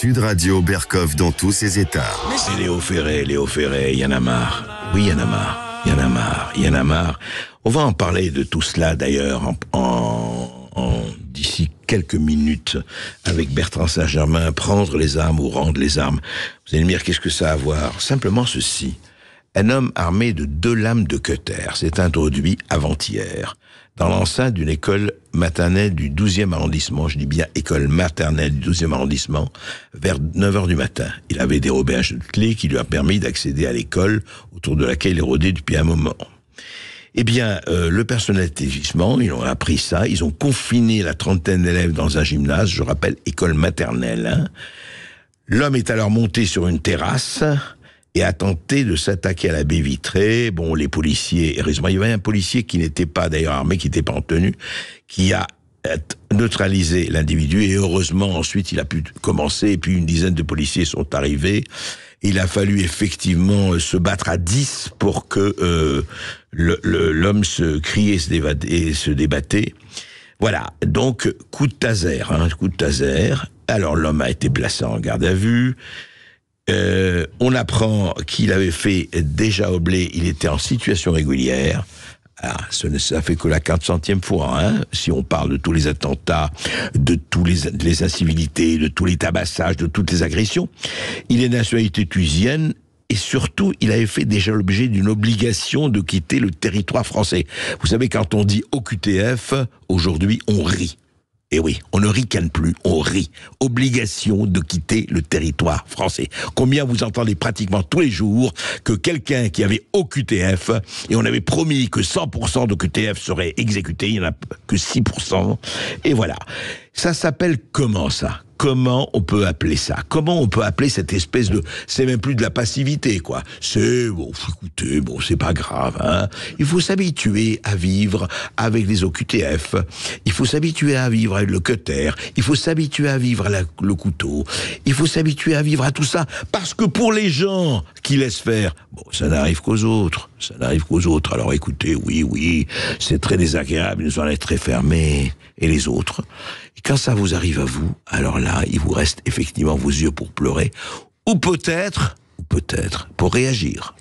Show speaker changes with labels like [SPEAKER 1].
[SPEAKER 1] Sud Radio Bercoff dans tous ses états.
[SPEAKER 2] C'est Léo Ferré, il y en a marre. Oui, il y en a marre. On va en parler de tout cela d'ailleurs d'ici quelques minutes avec Bertrand Saint-Germain, prendre les armes ou rendre les armes. Vous allez me dire, qu'est-ce que ça a à voir? Simplement ceci. Un homme armé de 2 lames de cutter s'est introduit avant-hier dans l'enceinte d'une école maternelle du 12e arrondissement, je dis bien école maternelle du 12e arrondissement, vers 9h du matin. Il avait dérobé un jeu de clé qui lui a permis d'accéder à l'école autour de laquelle il rôdait depuis un moment. Eh bien, le personnel d'établissement, ils ont appris ça, ils ont confiné la 30aine d'élèves dans un gymnase, je rappelle, école maternelle. L'homme est alors monté sur une terrasse et a tenté de s'attaquer à la baie vitrée. Bon, les policiers, heureusement, il y avait un policier qui n'était pas d'ailleurs armé, qui n'était pas en tenue, qui a neutralisé l'individu, et heureusement, ensuite, il a pu commencer, et puis une dizaine de policiers sont arrivés. Il a fallu effectivement se battre à 10 pour que l'homme se criait et se débattait. Voilà, donc coup de taser. Alors l'homme a été placé en garde à vue. On apprend qu'il avait fait déjà oblé, il était en situation régulière. Alors, ça fait que la 400e fois, si on parle de tous les attentats, de tous les incivilités, de tous les tabassages, de toutes les agressions. Il est de nationalité tunisienne et surtout, il avait fait déjà l'objet d'une obligation de quitter le territoire français. Vous savez, quand on dit OQTF, aujourd'hui, on rit. Et oui, on ne ricane plus, on rit. Obligation de quitter le territoire français. Combien vous entendez pratiquement tous les jours que quelqu'un qui avait OQTF, et on avait promis que 100% d'OQTF serait exécuté, il n'y en a que 6%, et voilà. Ça s'appelle comment ça ? Comment on peut appeler ça ? Comment on peut appeler cette espèce de... C'est même plus de la passivité, quoi. C'est... Bon, écoutez, c'est pas grave, Il faut s'habituer à vivre avec les OQTF. Il faut s'habituer à vivre avec le cutter. Il faut s'habituer à vivre avec le couteau. Il faut s'habituer à vivre à tout ça. Parce que pour les gens qui laissent faire, ça n'arrive qu'aux autres. Alors écoutez, oui, c'est très désagréable, nous allons être très fermés. Et les autres, et quand ça vous arrive à vous, alors là, il vous reste effectivement vos yeux pour pleurer, ou peut-être pour réagir.